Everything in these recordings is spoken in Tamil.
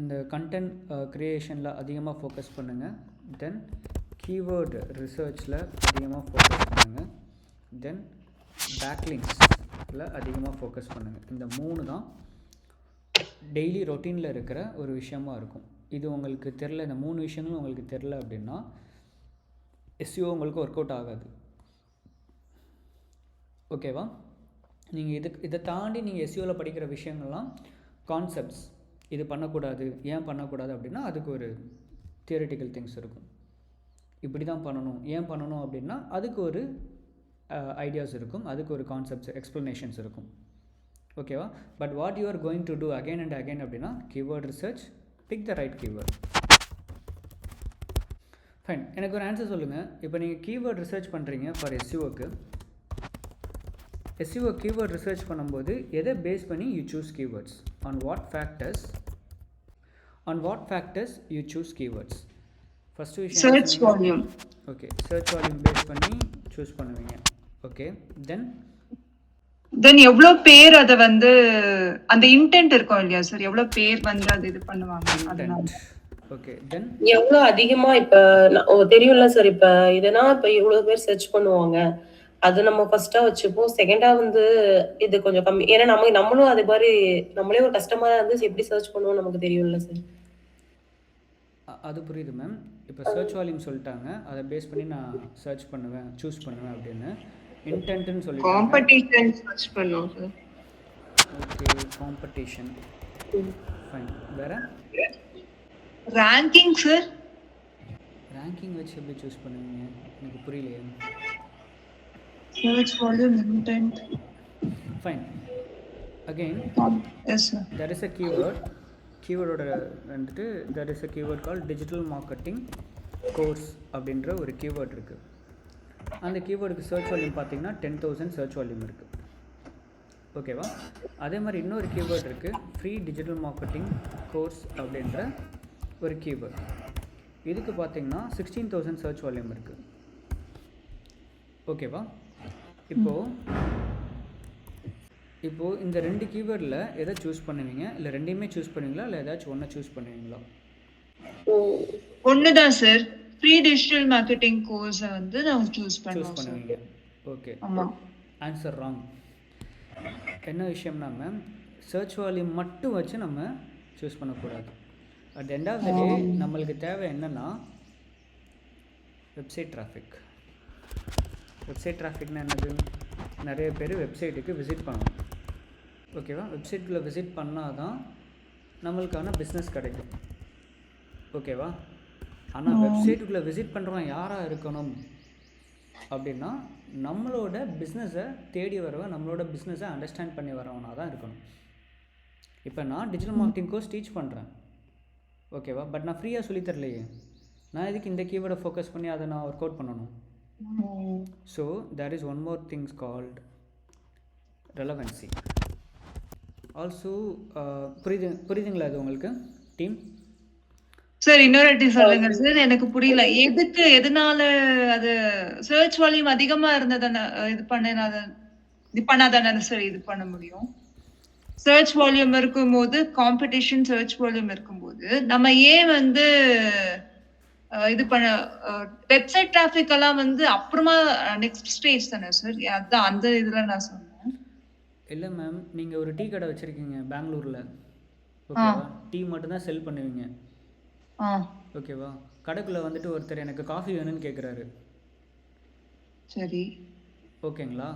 இந்த கண்டென்ட் க்ரியேஷனில் அதிகமாக ஃபோக்கஸ் பண்ணுங்கள். தென் கீவேர்டு ரிசர்ச்சில் அதிகமாக ஃபோக்கஸ் பண்ணுங்கள். தென் பேக்லிங்ஸில் அதிகமாக ஃபோக்கஸ் பண்ணுங்கள். இந்த 3 தான் டெய்லி ரொட்டீனில் இருக்கிற ஒரு விஷயமா இருக்கும். இது உங்களுக்கு தெரில, இந்த 3 விஷயங்களும் உங்களுக்கு தெரில அப்படின்னா எஸ்இஓ உங்களுக்கு ஒர்க் அவுட் ஆகாது. ஓகேவா? நீங்கள் இதை தாண்டி நீங்கள் எஸ்இஓவில் படிக்கிற விஷயங்கள்லாம் கான்செப்ட்ஸ். இது பண்ணக்கூடாது, ஏன் பண்ணக்கூடாது அப்படின்னா அதுக்கு ஒரு தியரிட்டிக்கல் திங்ஸ் இருக்கும். இப்படி தான் பண்ணணும், ஏன் பண்ணணும் அப்படின்னா அதுக்கு ஒரு ஐடியாஸ் இருக்கும், அதுக்கு ஒரு கான்செப்ட்ஸ் எக்ஸ்ப்ளனேஷன்ஸ் இருக்கும். ஓகேவா? But what you are going to do again and again அப்படின்னா keyword research, pick the right keyword. Fine, எனக்கு ஒரு ஆன்சர் சொல்லுங்கள். இப்போ நீங்கள் கீவேர்ட் ரிசர்ச் பண்ணுறீங்க ஃபார் எஸ்இஓக்கு. எஸ்இஓ கீவேர்ட் ரிசர்ச் பண்ணும்போது எதை பேஸ் பண்ணி you choose keywords? On what factors you choose keywords? First விஷயம் search volume. Okay, search volume base பண்ணி சூஸ் பண்ணுவீங்க. ஓகே, தென் எவ்வளோ பேர் அதை வந்து அந்த இன்டென்ட் இருக்கும் இல்லையா சார், எவ்வளோ பேர் வந்து அது இது பண்ணுவாங்க அதனால. ஓகே, தென் எவ்வளோ அதிகமாக இப்போ தெரியும்ல சார், இப்போ இதுனா இப்போ இவ்வளோ பேர் சர்ச் பண்ணுவாங்க, அது நம்ம ஃபர்ஸ்டா வச்சுப்போம். செகண்டா வந்து இது கொஞ்சம் கம்மி, ஏன்னா நம்மளும் அது மாதிரி நம்மளே ஒரு கஸ்டமரா இருந்து எப்படி சர்ச் பண்ணுவோம் நமக்கு தெரியும்ல சார். அது புரியுது மேம். இப்போ சர்ச் வால்யூம் சொல்லிட்டாங்க, அதை பேஸ் பண்ணி நான் சர்ச் பண்ணுவேன், சூஸ் பண்ணுவேன் அப்படின்னு. இன்டென்ட்னு சொல்லி காம்படிஷன் சர்ச் பண்ணுவோம் சார். Okay, competition. ஃபைன், வேற ரேங்கிங் சார். ரேங்கிங் வச்சு எப்படி சூஸ் பண்ணுவீங்க? எனக்கு புரியலையே. Search volume intent. Fine. Again, yes sir. there is a keyword. Keyword வந்துட்டு there is a keyword called digital marketing course அப்படின்ற ஒரு keyword இருக்கு. அந்த keywordக்கு search volume பார்த்தீங்கன்னா 10,000 search volume இருக்கு. ஓகேவா? அதே மாதிரி இன்னொரு keyword இருக்கு, free digital marketing course அப்படின்ற ஒரு keyword. இதுக்கு பார்த்தீங்கன்னா 16,000 search volume இருக்கு. ஓகேவா? இப்போது இந்த 2 கீவேர்டில் எதை சூஸ் பண்ணுவீங்க? இல்லை ரெண்டையுமே சூஸ் பண்ணுவீங்களா, இல்லை ஏதாச்சும் ஒன்று சூஸ் பண்ணுவீங்களா? ஒன்று தான் சார், ஃப்ரீ டிஜிட்டல் மார்க்கெட்டிங் கோர்ஸை வந்து நான் சூஸ் பண்ணுவீங்க. ஓகே, ஆமாம். Answer wrong. என்ன விஷயம்னா மேம், சர்ச் வால்யூம் மட்டும் வச்சு நம்ம சூஸ் பண்ணக்கூடாது. அட் எண்ட் ஆஃப் த டே நம்மளுக்கு தேவை என்னென்னா வெப்சைட் டிராஃபிக். வெப்சைட் டிராஃபிக்னா என்னது? நிறைய பேர் வெப்சைட்டுக்கு விசிட் பண்ணணும். ஓகேவா? வெப்சைட்டுக்குள்ளே விசிட் பண்ணால் தான் நம்மளுக்கான பிஸ்னஸ் கிடைக்கும். ஓகேவா? ஆனால் வெப்சைட்டுக்குள்ளே விசிட் பண்ணுறவன் யாராக இருக்கணும் அப்படின்னா நம்மளோட பிஸ்னஸை தேடி வரவன், நம்மளோட பிஸ்னஸை அண்டர்ஸ்டாண்ட் பண்ணி வரவனாக தான் இருக்கணும். இப்போ நான் டிஜிட்டல் மார்க்கெட்டிங் கோர்ஸ் டீச் பண்ணுறேன். ஓகேவா? பட் நான் ஃப்ரீயாக சொல்லித்தரலையே. நான் எதுக்கு இந்த கீவேர்டை ஃபோக்கஸ் பண்ணி அதை நான் ஒர்க் அவுட் பண்ணணும்? So there is one more thing called relevancy. Also புரியுதுங்களா இது உங்களுக்கு டீம்? சார் இன்னொரு சொல்லுங்க சார், எனக்கு புரியல. எதனால அது சர்ச் வால்யூம் அதிகமா இருந்ததானே இது பண்ணாதானே சார் இது பண்ண முடியும்? சர்ச் வால்யூம் இருக்கும்போது, காம்படிஷன் சர்ச் வால்யூம் இருக்கும்போது நம்ம ஏன் வந்து இது பண்ண வெப்சைட் டிராஃபிக் எல்லாம் வந்து அப்புறமா நெக்ஸ்ட் ஸ்டேஜ் தானே சார்? அதான் அந்த இதில் நான் சொன்னேன். இல்லை மேம், நீங்கள் ஒரு டீ கடை வச்சுருக்கீங்க பெங்களூரில். ஓகேவா? டீ மட்டும்தான் செல் பண்ணுவீங்க. ஓகேவா? கடைக்குள்ளே வந்துட்டு ஒருத்தர் எனக்கு காஃபி வேணும்னு கேட்குறாரு. சரி, ஓகேங்களா?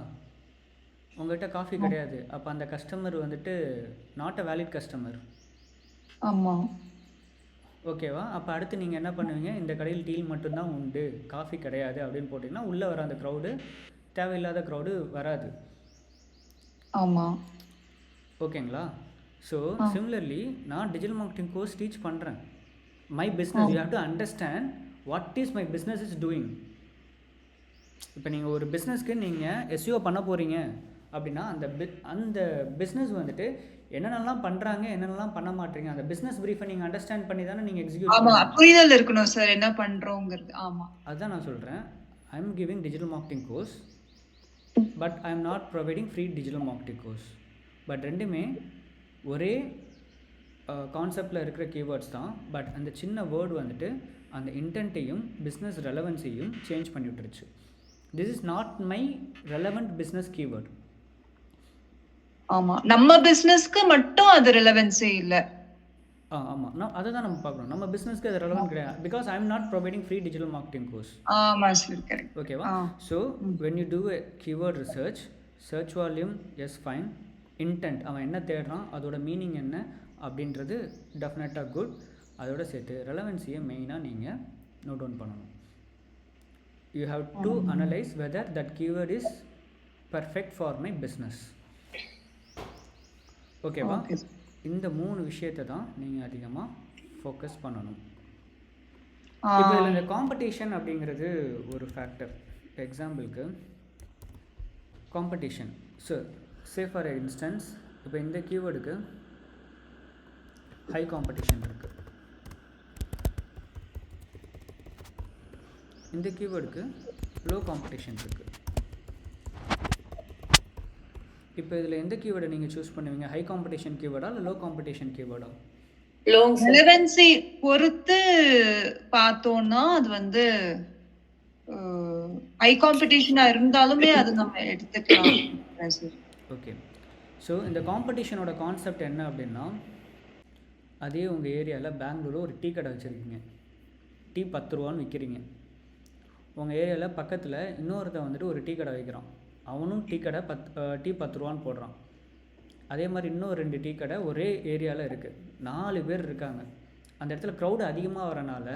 உங்கள்கிட்ட காஃபி கிடையாது. அப்போ அந்த கஸ்டமர் வந்துட்டு நாட் அ வேலிட் கஸ்டமர். ஆமாம். ஓகேவா? அப்போ அடுத்து நீங்கள் என்ன பண்ணுவீங்க? இந்த கடையில் டீ மட்டும்தான் உண்டு, காஃபி கிடையாது அப்படின்னு போட்டிங்கன்னா உள்ளே வர அந்த க்ரௌடு தேவையில்லாத க்ரௌடு வராது. ஆமாம். ஓகேங்களா? ஸோ சிமிலர்லி நான் டிஜிட்டல் மார்க்கெட்டிங் கோர்ஸ் டீச் பண்ணுறேன். My business, you have to understand what is my business is doing. இப்போ நீங்கள் ஒரு பிஸ்னஸ்க்கு நீங்கள் எஸ்இஓ பண்ண போகிறீங்க அப்படின்னா அந்த பிஸ்னஸ் வந்துட்டு என்னென்னலாம் பண்ணுறாங்க, என்னென்னலாம் பண்ண மாட்டீங்க, அந்த பிஸ்னஸ் பிரீஃபை நீங்கள் அண்டர்ஸ்டாண்ட் பண்ணி தானே நீங்கள் எக்ஸிக்யூட் பண்ணணும். புரிதல் இருக்கணும் சார், என்ன பண்ணுறோங்கிறது. ஆமாம், அதுதான் நான் சொல்கிறேன். I am giving digital marketing course, but I am not providing free digital marketing course. But ரெண்டுமே ஒரே கான்செப்டில் இருக்கிற கீவேர்ட்ஸ் தான். பட் அந்த சின்ன வேர்டு வந்துட்டு அந்த இன்டென்ட்டையும் பிஸ்னஸ் ரெலவன்ஸையும் சேஞ்ச் பண்ணி விட்டுருச்சு. This is not my relevant business keyword. ஆமா, நம்ம பிசினஸ்க்கு மட்டும் அது ரெலவென்ஸே இல்ல. ஆமாம், அதை தான் நம்ம பார்க்கணும். நம்ம பிஸ்னஸ்க்கு அது ரெலவெண்ட் கிடையாது. Because I am not providing free digital marketing course. ஆமா சார், கரெக்ட். ஓகேவா? So when you do a keyword research, search volume is fine, intent அவன் என்ன தேடுறான், அதோட மீனிங் என்ன அப்படின்றது டெஃபினட்டாக குட். அதோட சேர்த்து ரெலவென்சியை மெயினாக நீங்கள் நோட் டவுன் பண்ணணும். You have to analyse whether that keyword is perfect for my business. ஓகேவா? இந்த 3 விஷயத்தை தான் நீங்கள் அதிகமாக ஃபோக்கஸ் பண்ணணும். இப்போ இதில் இந்த காம்படிஷன் அப்படிங்கிறது ஒரு ஃபேக்டர். எக்ஸாம்பிளுக்கு competition. So say for instance, இப்போ இந்த கீவேர்டுக்கு ஹை காம்படிஷன் இருக்குது, இந்த கீவேர்டுக்கு லோ காம்படிஷன் இருக்குது. இப்போ இதில் எந்த கீவேர்டை நீங்கள் சூஸ் பண்ணுவீங்க? ஹை காம்படிஷன் கீவேர்டா இல்லை லோ காம்படிஷன் கீவேர்டா? ரெலவென்சி பொறுத்து பார்த்தோம்னா அது வந்து ஹை காம்படிஷனா இருந்தாலுமே அது நம்ம எடுத்துக்கலாம். ஓகே. ஸோ இந்த காம்படிஷனோட கான்செப்ட் என்ன அப்படின்னா, அதே உங்கள் ஏரியாவில் பெங்களூரில் ஒரு டீ கடை வச்சுருக்கீங்க, டீ 10 ரூபான்னு விற்கிறீங்க. உங்கள் ஏரியாவில் பக்கத்தில் இன்னொருத்த வந்துட்டு ஒரு டீ கடை வைக்கிறான், அவனும் டீ 10 ரூபான்னு போடுறான். அதே மாதிரி இன்னும் 2 டீ கடை ஒரே ஏரியாவில் இருக்குது, 4 பேர் இருக்காங்க. அந்த இடத்துல க்ரௌடு அதிகமாக வரனால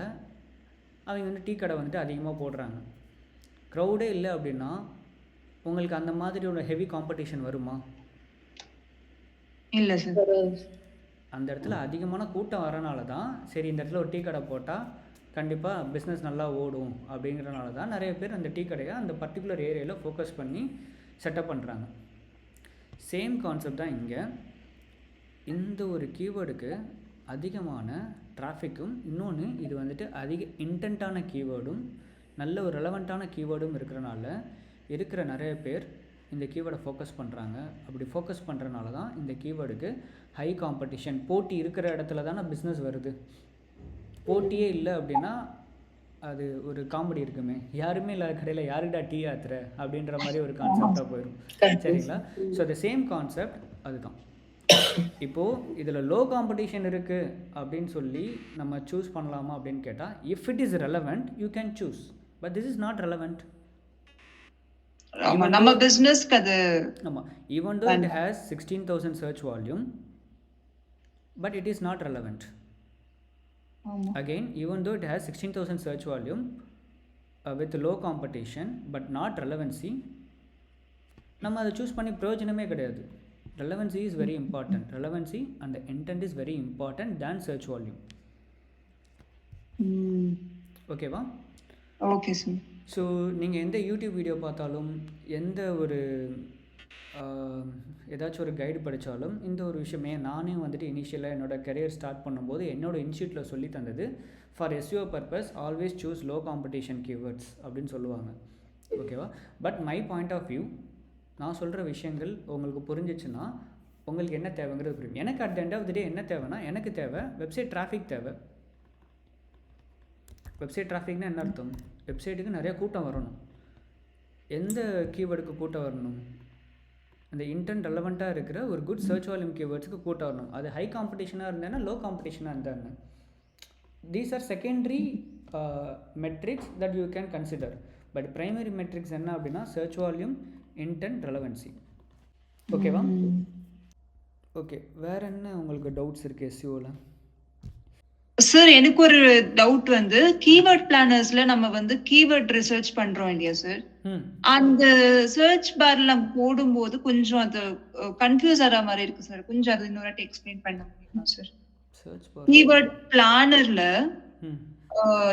அவங்க வந்து டீ கடை வந்துட்டு அதிகமாக போடுறாங்க. க்ரௌடே இல்லை அப்படின்னா உங்களுக்கு அந்த மாதிரி ஒரு ஹெவி காம்படிஷன் வருமா? இல்லை சார். அந்த இடத்துல அதிகமான கூட்டம் வரனால தான் சரி இந்த இடத்துல ஒரு டீ கடை போட்டால் கண்டிப்பாக பிஸ்னஸ் நல்லா ஓடும் அப்படிங்கிறனால தான் நிறைய பேர் அந்த டீ கடையை அந்த பர்டிகுலர் ஏரியாவில் ஃபோக்கஸ் பண்ணி செட்டப் பண்ணுறாங்க. சேம் கான்செப்ட் தான் இங்கே. இந்த ஒரு கீவேர்டுக்கு அதிகமான டிராஃபிக்கும், இன்னொன்று இது வந்துட்டு அதிக இன்டென்ட்டான கீவேர்டும் நல்ல ஒரு ரெலவெண்ட்டான கீவேர்டும் இருக்கிறனால இருக்கிற நிறைய பேர் இந்த கீவேர்டை ஃபோக்கஸ் பண்ணுறாங்க. அப்படி ஃபோக்கஸ் பண்ணுறனால தான் இந்த கீவேர்டுக்கு ஹை காம்படிஷன், போட்டி இருக்கிற இடத்துல தானே பிஸ்னஸ் வருது. போட்டியே இல்லை அப்படின்னா அது ஒரு காமெடி இருக்குமே, யாருமே இல்லாத கடையில் யாருடா டீ ஆத்துற அப்படின்ற மாதிரி ஒரு கான்செப்டாக போயிடும். சரிங்களா? ஸோ த சேம் கான்செப்ட் அதுதான். இப்போது இதில் லோ காம்படிஷன் இருக்குது அப்படின்னு சொல்லி நம்ம சூஸ் பண்ணலாமா அப்படின்னு கேட்டால், if it is relevant you can choose, but this is not relevant. நம்ம பிசினஸ்க்கு அது ஆமாம், even though it has 16,000 search volume, but it is not relevant. Again, even though it has 16,000 search volume with low competition but not relevancy, நம்ம அதை சூஸ் பண்ணி பிரயோஜனமே கிடையாது. Relevancy is very important. Relevancy and the intent is very important than search volume. ஓகேவா? Okay sir. ஸோ நீங்கள் எந்த யூடியூப் வீடியோ பார்த்தாலும், எந்த ஒரு ஏதாச்சும் ஒரு கைடு படித்தாலும், இந்த ஒரு விஷயமே நானே வந்துட்டு இனிஷியலாக என்னோடய கெரியர் ஸ்டார்ட் பண்ணும்போது என்னோடய இன்ஸ்டியூட்டில் சொல்லி தந்தது, for SEO purpose always choose low competition keywords அப்படின்னு சொல்லுவாங்க. ஓகேவா? But my point of view, நான் சொல்கிற விஷயங்கள் உங்களுக்கு புரிஞ்சிச்சுன்னா உங்களுக்கு என்ன தேவைங்கிறது புரியும். எனக்கு at the end of the day என்ன தேவைன்னா, எனக்கு தேவை வெப்சைட் டிராஃபிக் தேவை. வெப்சைட் டிராஃபிக்னா என்ன அர்த்தம்? வெப்சைட்டுக்கு நிறையா கூட்டம் வரணும். எந்த கீவேர்டுக்கு கூட்டம் வரணும்? அந்த இன்டென்ட் ரெலவெண்ட்டாக இருக்கிற ஒரு குட் சர்ச் வால்யூம் கீவேர்ட்ஸுக்கு கூட்டம் வரணும். அது ஹை காம்படிஷனாக இருந்தேன்னா லோ காம்படிஷனாக இருந்தாங்க. These are secondary metrics that you can consider. But primary metrics என்ன அப்படின்னா சர்ச் வால்யூம், இன்டென்ட், ரெலவென்சி. ஓகேவா? ஓகே, வேறு என்ன உங்களுக்கு டவுட்ஸ் இருக்குது எஸ்இஓவில்? சார், எனக்கு ஒரு டவுட் வந்து, கீவேர்ட் பிளானர்ஸ்ல நம்ம வந்து கீவேர்ட் ரிசர்ச் பண்றோம் இல்லையா சார், அந்த சர்ச் பார்ல போடும்போது கொஞ்சம் அது கன்ஃபியூஸ் ஆகிற மாதிரி இருக்கு சார். கொஞ்சம் அது இன்னொரு எக்ஸ்பிளைன் பண்ண முடியுமா சார்? கீவேர்ட் பிளானர்ல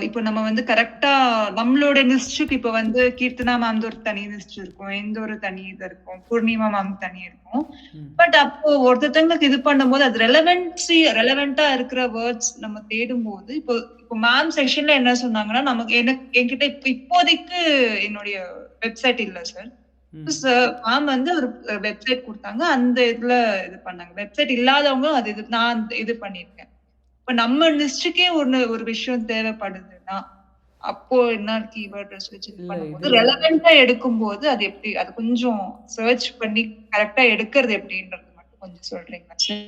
இப்போ நம்ம வந்து கரெக்டா நம்மளோட லிஸ்டுக்கு, இப்போ வந்து கீர்த்தனா மேம் ஒரு தனி லிஸ்ட் இருக்கும், எந்த ஒரு தனி இது இருக்கும், பூர்ணிமா மேம் தனி இருக்கும். பட் அப்போ ஒருத்தங்களுக்கு இது பண்ணும்போது அது ரெலவெண்டா இருக்கிற வேர்ட்ஸ் நம்ம தேடும் போது, இப்போ மேம் செக்ஷன்ல என்ன சொன்னாங்கன்னா, நமக்கு என்கிட்ட இப்போதைக்கு என்னுடைய வெப்சைட் இல்ல சார், மேம் வந்து ஒரு வெப்சைட் குடுத்தாங்க. அந்த இதுல இது பண்ணாங்க. வெப்சைட் இல்லாதவங்க அது நான் இது பண்ணியிருக்கேன். இப்ப நம்ம லிஸ்ட்டுக்கே ஒரு விஷயம் தேவைப்படுதுன்னா, அப்போ என்ன கீவேர்ட் ரிசர்ச் இது இல்லை பண்ணும்போது இதில் ரெலவென்ட்டா எடுக்கும்போது அது எப்படி அது கொஞ்சம் சர்ச் பண்ணி கரெக்ட்டா எடுக்கிறது எப்படின்றது மட்டும் கொஞ்சம் சொல்றீங்களா சார்?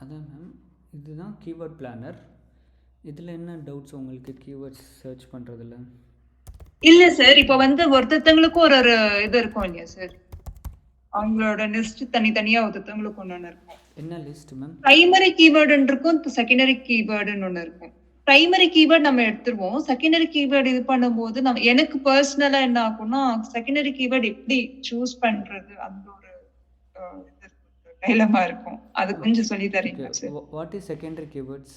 அதான் மேம், இதுதான் கீவேர்ட் பிளானர். இதில் என்ன டவுட்ஸ் உங்களுக்கு கீவேர்ட்ஸ் சர்ச் பண்ணுறதுல? இல்ல சார். இப்ப வந்து ஒருத்தங்களுக்கும் ஒரு இது இருக்கும் இல்லையா சார்? அவங்களோட லிஸ்ட் தனித்தனியா ஒருத்தங்களுக்கு ஒண்ணு இருக்கும். என்ன லிஸ்ட் மேம்? பிரைமரி கீவேர்டுன்னு இருக்கும். செகண்டரி கீவேர்டுன்னு ஒண்ணு இருக்கும். பிரைமரி கீவேர்ட் நம்ம எடுத்துருவோம். செகண்டரி கீவேர்ட் இது பண்ணும்போது எனக்கு பர்சனலா என்ன ஆகும்னா, செகண்டரி கீவேர்ட் எப்படி சூஸ் பண்றது? அந்த ஒரு இது டைலமா இருக்கும். அது கொஞ்சம் சொல்லி தரீங்களா sir? What is secondary keywords?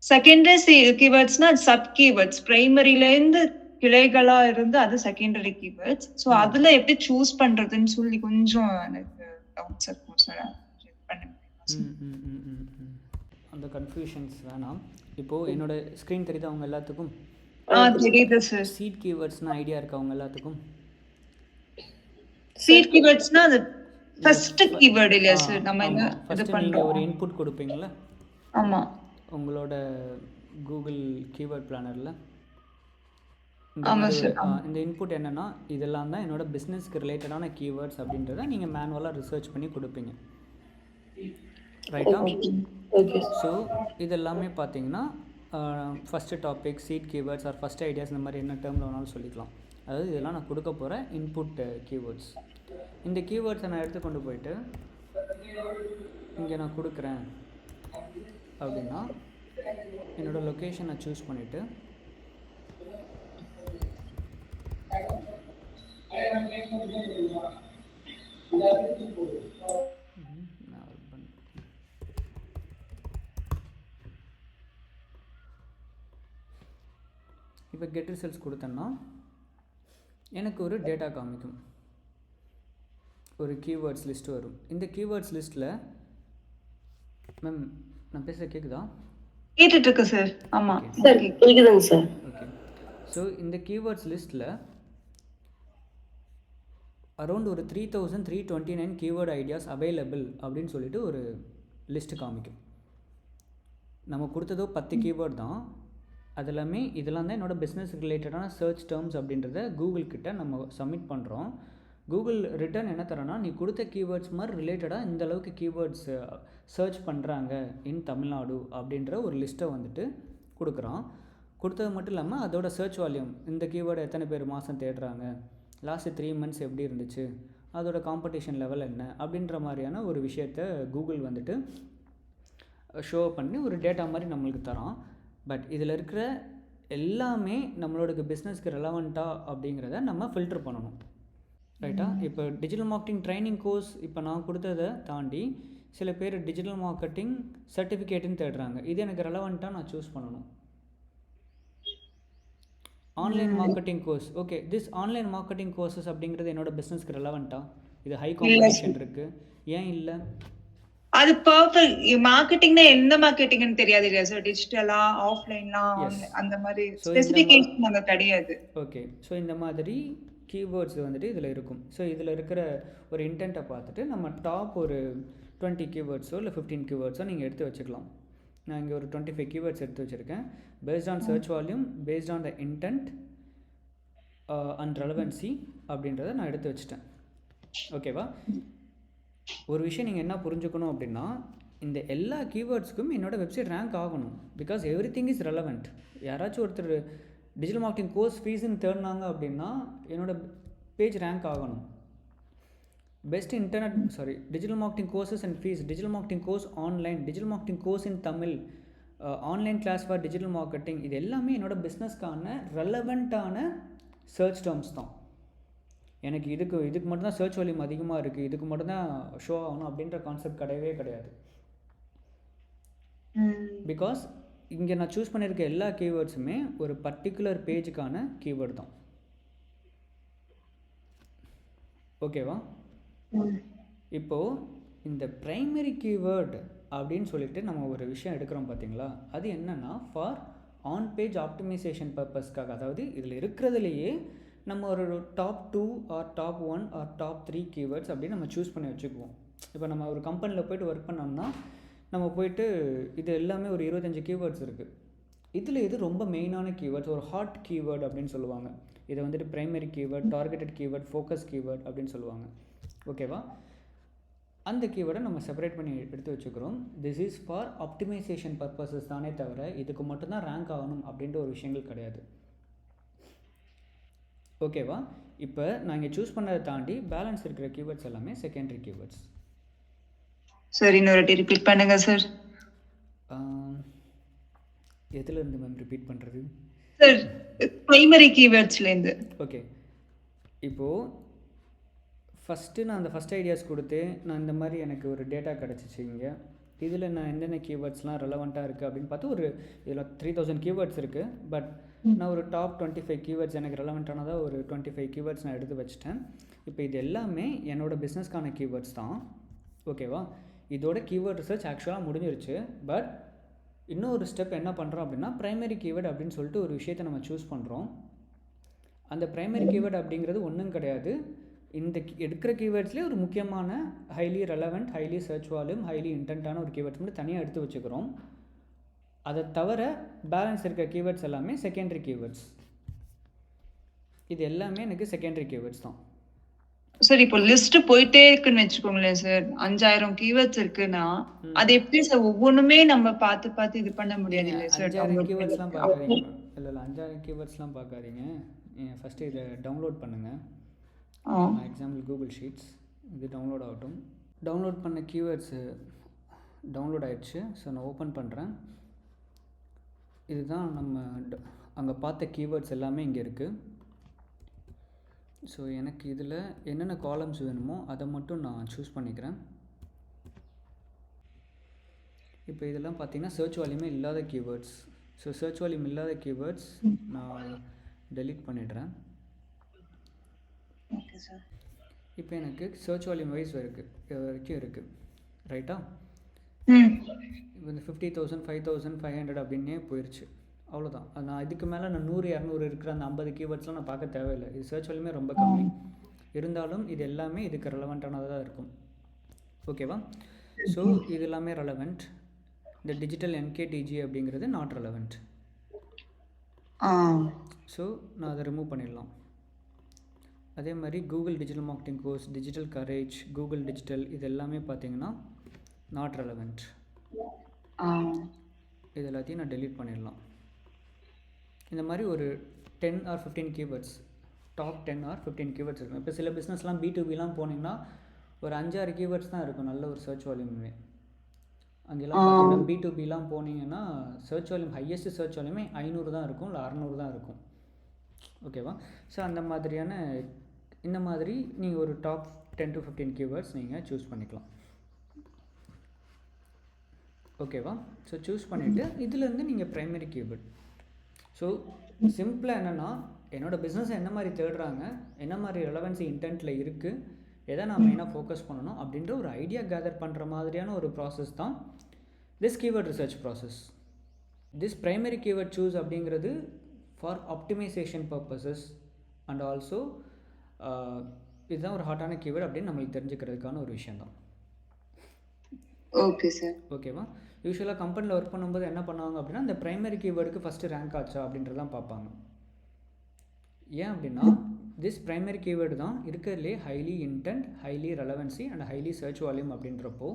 Secondary கீவேர்ட்ஸ்னா சப் கீவேர்ட்ஸ். பிரைமரில இருந்து கிளைகளா இருந்து அது செகண்டரி கீவேர்ட்ஸ். சோ அதுல எப்படி சூஸ் பண்றதுன்னு சொல்லி கொஞ்சம் எனக்கு டவுட்ஸ் இருக்கும் சார். அந்த கன்ஃபியூஷன்ஸ் வேணாம். இப்போது என்னோட ஸ்க்ரீன் தெரியுது அவங்க எல்லாத்துக்கும்? தெரியுது சார். சீட் கீவேர்ட்ஸ்னா ஐடியா இருக்கா அவங்க எல்லாத்துக்கும்? சீட் கீவேர்ட்ஸ்னா அது ஃபர்ஸ்ட் கீவேர்ட் இல்லையா சார்? நம்ம என்ன இது ஃபர்ஸ்ட் நீங்க ஒரு பண்றோம். இன்புட் கொடுப்பீங்களா ஆமா. உங்களோட கூகுள் கீவேர்ட் பிளானரில்? இந்த ஆமா மாதிரி சார். இந்த இன்புட் என்னென்னா இதெல்லாம் தான் என்னோட பிஸ்னஸ்க்கு ரிலேட்டடான கீவேர்ட்ஸ் அப்படின்றத நீங்கள் மேனுவலாக ரிசர்ச் பண்ணி கொடுப்பீங்க, ரைட்டா? ஸோ இதெல்லாமே பார்த்தீங்கன்னா first topic, seed keywords are first ideas, இந்த மாதிரி என்ன டேர்மில் வேணாலும் சொல்லிக்கலாம். அதாவது இதெல்லாம் நான் கொடுக்க போகிற இன்புட் கீவேர்ட்ஸ். இந்த கீவேர்ட்ஸை நான் எடுத்து கொண்டு போயிட்டு இங்கே நான் கொடுக்குறேன் அப்படின்னா என்னோடய லொக்கேஷனை சூஸ் பண்ணிவிட்டு இப்போ கெட் ரிசல்ட்ஸ் கொடுத்தேன்னா எனக்கு ஒரு டேட்டா காமிக்கும், ஒரு கீவேர்ட்ஸ் லிஸ்ட் வரும். இந்த கீவேர்ட்ஸ் லிஸ்ட்டில் மேம் நான் பேசுகிற கேட்குதா? கேட்டுட்டு இருக்கு சார். ஆமா சார் கேக்குதுங்க சார். ஓகே. ஸோ இந்த கீவேர்ட்ஸ் லிஸ்ட்டில் அரௌண்ட் ஒரு 3329 கீவேர்டு ஐடியாஸ் அவைலபிள் அப்படின்னு சொல்லிட்டு ஒரு லிஸ்ட்டு காமிக்கும். நம்ம கொடுத்ததோ 10 கீவேர்ட் தான். அது எல்லாமே இதெல்லாம் தான் என்னோடய பிஸ்னஸ் ரிலேட்டடான சர்ச் டேர்ம்ஸ் அப்படின்றத கூகுள் கிட்ட நம்ம சப்மிட் பண்ணுறோம். கூகுள் ரிட்டர்ன் என்ன தரோன்னா, நீ கொடுத்த கீவேர்ட்ஸ் மாதிரி ரிலேட்டடாக இந்த அளவுக்கு கீவேர்ட்ஸ் சர்ச் பண்ணுறாங்க இன் தமிழ்நாடு அப்படின்ற ஒரு லிஸ்ட்டை வந்துட்டு கொடுக்குறான். கொடுத்தது மட்டும் இல்லாமல் அதோட சர்ச் வால்யூம், இந்த கீவேர்டை எத்தனை பேர் மாதம் தேடுறாங்க, லாஸ்ட்டு 3 months எப்படி இருந்துச்சு, அதோட காம்படிஷன் லெவல் என்ன அப்படின்ற மாதிரியான ஒரு விஷயத்தை கூகுள் வந்துட்டு ஷோ பண்ணி ஒரு டேட்டா மாதிரி நம்மளுக்கு தரான். பட் இதில் இருக்கிற எல்லாமே நம்மளோட பிஸ்னஸ்க்கு ரெலவெண்ட்டா அப்படிங்கிறத நம்ம ஃபில்டர் பண்ணணும், ரைட்டா? இப்போ டிஜிட்டல் மார்க்கெட்டிங் ட்ரைனிங் கோர்ஸ் இப்போ நான் கொடுத்ததை தாண்டி சில பேர் டிஜிட்டல் மார்க்கெட்டிங் சர்டிஃபிகேட்டுன்னு தேடுறாங்க. இது எனக்கு ரெலவெண்ட்டாக நான் சூஸ் பண்ணணும். Online marketing course, okay, this online marketing courses அப்படிங்கிறது என்னோட பிஸ்னஸ்க்கு ரெலவெண்ட்டா? இது ஹை காம்படிஷன் இருக்குது, ஏன் இல்லை? அது பர்ஃபெக்ட். மார்க்கெட்டிங்னா என்ன மார்க்கெட்டிங்னு தெரியாது இல்லையா சார்? டிஜிட்டலா, ஆஃப்லைன்லாம் அந்த மாதிரி ஸ்பெசிஃபிகேஷன் அங்க கிடையாது. ஓகே. ஸோ இந்த மாதிரி கீவேர்ட்ஸ் வந்துட்டு இதில் இருக்கும். ஸோ இதில் இருக்கிற ஒரு இன்டென்ட்டை பார்த்துட்டு நம்ம டாப் ஒரு 20 கீவேர்ட்ஸோ இல்லை 15 கீவேர்ட்ஸோ நீங்கள் எடுத்து வச்சுக்கலாம். நான் இங்கே ஒரு 25 கீவேர்ட்ஸ் எடுத்து வச்சுருக்கேன். Based on search volume, based on the intent and relevancy அப்படின்றத நான் எடுத்து வச்சுட்டேன். ஓகேவா? ஒரு விஷயம் நீங்கள் என்ன புரிஞ்சுக்கணும் அப்படின்னா, இந்த எல்லா கீவேர்ட்ஸ்க்கும் என்னோடய வெப்சைட் ரேங்க் ஆகணும். Because everything is relevant. யாராச்சும் ஒருத்தர் டிஜிட்டல் மார்க்கெட்டிங் கோர்ஸ் ஃபீஸுன்னு தேடினாங்க அப்படின்னா என்னோடய பேஜ் ரேங்க் ஆகணும். Best digital marketing courses and fees, digital marketing course online, digital marketing course in Tamil, online class for digital marketing, இது எல்லாமே என்னோடய பிஸ்னஸ்க்கான ரெலவெண்ட்டான சர்ச் டேர்ம்ஸ் தான். எனக்கு இதுக்கு மட்டும்தான் சர்ச் வால்யூம் அதிகமாக இருக்குது, இதுக்கு மட்டும்தான் ஷோ ஆகணும் அப்படின்ற கான்செப்ட் கிடையவே கிடையாது. பிகாஸ் இங்கே நான் சூஸ் பண்ணியிருக்க எல்லா கீவேர்ட்ஸுமே ஒரு பர்டிகுலர் பேஜுக்கான கீவேர்டு தான். ஓகேவா? இப்போது இந்த ப்ரைமரி கீவேர்டு அப்படின்னு சொல்லிட்டு நம்ம ஒரு விஷயம் எடுக்கிறோம் பார்த்தீங்களா, அது என்னென்னா ஃபார் ஆன் பேஜ் ஆப்டிமைசேஷன் பர்பஸ்க்காக. அதாவது இதில் இருக்கிறதுலையே நம்ம ஒரு top 2 or top 1 or top 3 keywords அப்படின்னு நம்ம சூஸ் பண்ணி வச்சுக்குவோம். இப்போ நம்ம ஒரு கம்பெனியில் போய்ட்டு ஒர்க் பண்ணோம்னா நம்ம போய்ட்டு இது எல்லாமே ஒரு 25 கீவேர்ட்ஸ் இருக்குது. இதில் இது ரொம்ப மெயினான கீவேர்ட்ஸ், ஒரு ஹாட் கீவேர்ட் அப்படின்னு சொல்லுவாங்க. இதை வந்துட்டு primary keyword, targeted keyword, focus keyword அப்படின்னு சொல்லுவாங்க. ஓகேவா? அந்த கீவேர்டை நம்ம செப்பரேட் பண்ணி எடுத்து வச்சுக்கிறோம். This is for optimisation purposes தானே தவிர இதுக்கு மட்டும்தான் ரேங்க் ஆகணும் அப்படின்ற ஒரு விஷயங்கள் கிடையாது. ஓகேவா? இப்போ நான் இங்கே சூஸ் பண்ணதை தாண்டி பேலன்ஸ் இருக்கிற கீவேர்ட்ஸ் எல்லாமே செகண்டரி கீவேர்ட்ஸ். சார் இன்னொரு வாட்டி ரிப்பீட் பண்ணுங்க சார். எதுலேருந்து மேம் ரிப்பீட் பண்ணுறது? சார் பிரைமரி கீவேர்ட்ஸ்லேருந்து. ஓகே, இப்போது ஃபஸ்ட்டு நான் அந்த ஃபஸ்ட் ஐடியாஸ் கொடுத்து நான் இந்த மாதிரி எனக்கு ஒரு டேட்டா கிடச்சிச்சு. இங்கே இதில் நான் என்னென்ன கீவேர்ட்ஸ்லாம் ரெலவெண்ட்டாக இருக்குது அப்படின்னு பார்த்து ஒரு இதில் 3000 கீவேர்ட்ஸ் இருக்குது. பட் நான் ஒரு டாப் 25 கீவேர்ட்ஸ் எனக்கு ரெலவெண்ட்டானதாக ஒரு 25 கீவேர்ட்ஸ் நான் எடுத்து வச்சுட்டேன். இப்போ இது எல்லாமே என்னோடய பிஸ்னஸ்க்கான கீவேர்ட்ஸ் தான். ஓகேவா? இதோட கீவேர்ட் ரிசர்ச் ஆக்சுவலாக முடிஞ்சிருச்சு. பட் இன்னொரு ஸ்டெப் என்ன பண்ணுறோம் அப்படின்னா ப்ரைமரி கீவேர்ட் அப்படின்னு சொல்லிட்டு ஒரு விஷயத்தை நம்ம சூஸ் பண்ணுறோம். அந்த ப்ரைமரி கீவேர்ட் அப்படிங்கிறது ஒன்றும் கிடையாது, இந்த எடுக்கிற கீவேர்ட்ஸ்லேயே ஒரு முக்கியமான highly relevant, highly search volume, highly இன்டென்ட்டான ஒரு கீவேர்ட்ஸ் மட்டும் தனியாக எடுத்து வச்சுக்கிறோம். அதை தவிர பேலன்ஸ் இருக்கிற கீவேர்ட்ஸ் எல்லாமே செகண்டரி கீவேர்ட்ஸ். இது எல்லாமே எனக்கு செகண்டரி கீவேர்ட்ஸ் தான். சார் இப்போ லிஸ்ட் போயிட்டே இருக்குன்னு வச்சுக்கோங்களேன் சார், 5000 கீவேர்ட்ஸ் இருக்குன்னா அது எப்படி சார் ஒவ்வொன்றுமே நம்ம பார்த்து இது பண்ண முடியாது இல்லை சார்? 5000 கீவேர்ட்ஸ்லாம் பார்க்காதீங்க. இல்லை 5000 கீவேர்ட்ஸ்லாம் பார்க்காதீங்க. ஃபஸ்ட்டு இதை டவுன்லோட் பண்ணுங்கள். எக்ஸாம்பிள் கூகுள் ஷீட்ஸ் இது டவுன்லோட் ஆகட்டும். டவுன்லோட் பண்ண கீவேர்ட்ஸு டவுன்லோட் ஆகிடுச்சு. ஸோ நான் ஓப்பன் பண்ணுறேன். இதுதான் நம்ம அங்கே பார்த்த கீவேர்ட்ஸ் எல்லாமே இங்கே இருக்குது. ஸோ எனக்கு இதில் என்னென்ன காலம்ஸ் வேணுமோ அதை மட்டும் நான் சூஸ் பண்ணிக்கிறேன். இப்போ இதெல்லாம் பார்த்திங்கன்னா சர்ச் வால்யூமே இல்லாத கீவேர்ட்ஸ். ஸோ சர்ச் வால்யூம் இல்லாத கீவேர்ட்ஸ் நான் டெலீட் பண்ணிடுறேன். Okay sir. இப்போ எனக்கு சர்ச் வால்யூம் வைஸ் வரைக்கும் இருக்குது, ரைட்டா? இப்போ இந்த 50,000, 5,500 அப்படின்னே போயிடுச்சு. அவ்வளோதான். நான் இதுக்கு மேலே நான் 100, 200 இருக்கிற அந்த 50 கீவேர்ட்ஸ்லாம் நான் பார்க்க தேவையில்லை. இது சர்ச் வால்யூமே ரொம்ப கம்மி. இருந்தாலும் இது எல்லாமே இதுக்கு ரெலவெண்ட்டானதாக தான் இருக்கும். ஓகேவா? ஸோ இது எல்லாமே ரெலவெண்ட். இந்த டிஜிட்டல் என்கேடிஜி அப்படிங்கிறது நாட் ரெலவெண்ட். ஸோ நான் அதை ரிமூவ் பண்ணிடலாம். அதே மாதிரி Google digital marketing course, digital courage, Google digital இது எல்லாமே பார்த்தீங்கன்னா நாட் ரெலவெண்ட். இது எல்லாத்தையும் நான் டெலீட் பண்ணிடலாம். இந்த மாதிரி ஒரு 10 or 15 keywords, top 10 or 15 keywords இருக்கும். இப்போ சில பிஸ்னஸ்லாம் B2Bலாம் போனீங்கன்னா ஒரு 5-6 கீவேர்ட்ஸ் தான் இருக்கும் நல்ல ஒரு சர்ச் வால்யூமே. அங்கெல்லாம் பார்த்தீங்கன்னா B2Bலாம் போனீங்கன்னா சர்ச் வால்யூம் ஹையஸ்ட் சர்ச் வால்யூமே 500 தான் இருக்கும், இல்லை 600 தான் இருக்கும். ஓகேவா? ஸோ அந்த மாதிரியான இந்த மாதிரி நீங்கள் ஒரு டாப் 10 to 15 கீவேர்ட்ஸ் நீங்கள் சூஸ் பண்ணிக்கலாம். ஓகேவா? ஸோ சூஸ் பண்ணிவிட்டு இதுலேருந்து நீங்கள் ப்ரைமரி கீவேர்ட். ஸோ சிம்பிளாக என்னென்னா என்னோடய பிஸ்னஸை என்ன மாதிரி தேடுறாங்க, என்ன மாதிரி ரெலவென்சி இன்டென்ட்டில் இருக்குது, எதை நான் மெயினாக ஃபோக்கஸ் பண்ணணும் அப்படின்ற ஒரு ஐடியா கேதர் பண்ணுற மாதிரியான ஒரு ப்ராசஸ் தான் this keyword research process. This primary keyword choose அப்படிங்கிறது for optimisation purposes and also இதுதான் ஒரு ஹாட்டான கீவேர்ட் அப்படின்னு நம்மளுக்கு தெரிஞ்சுக்கிறதுக்கான ஒரு விஷயந்தான். Okay sir. ஓகேவா? யூஸ்வலாக கம்பெனியில் ஒர்க் பண்ணும்போது என்ன பண்ணுவாங்க அப்படின்னா இந்த ப்ரைமரி கீவேர்டுக்கு ஃபஸ்ட்டு ரேங்க் ஆச்சா அப்படின்றதான் பார்ப்பாங்க. ஏன் அப்படின்னா திஸ் ப்ரைமரி கீவேர்டு தான் இருக்கிறதுலே highly intent, highly relevancy and highly search volume அப்படின்றப்போ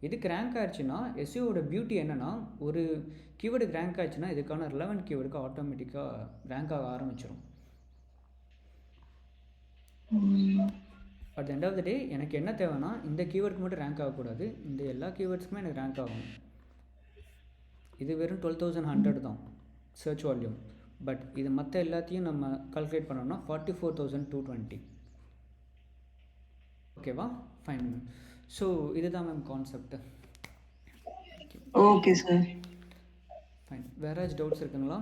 இதுக்கு ரேங்க் ஆயிடுச்சுன்னா எஸ்இஓட பியூட்டி என்னென்னா ஒரு கீவேர்டுக்கு ரேங்க் ஆயிடுச்சுன்னா இதுக்கான ரெலவெண்ட் கீவேர்டுக்கு ஆட்டோமேட்டிக்காக ரேங்க் ஆக ஆரம்பிச்சிடும். At the end of the day எனக்கு என்ன தேவைன்னா இந்த கீவேர்டுக்கு மட்டும் ரேங்க் ஆகக்கூடாது, இந்த எல்லா கீவேர்ட்ஸுக்குமே எனக்கு ரேங்க் ஆகணும். இது வெறும் 12,100 தான் சர்ச் வால்யூம். பட் இது மற்ற எல்லாத்தையும் நம்ம கால்குலேட் பண்ணோம்னா 44,220. ஓகேவா? ஃபைன். ஸோ இதுதான் ma'am concept. Okay sir. Fine. வேறு ஏதாச்சும் டவுட்ஸ் இருக்குங்களா?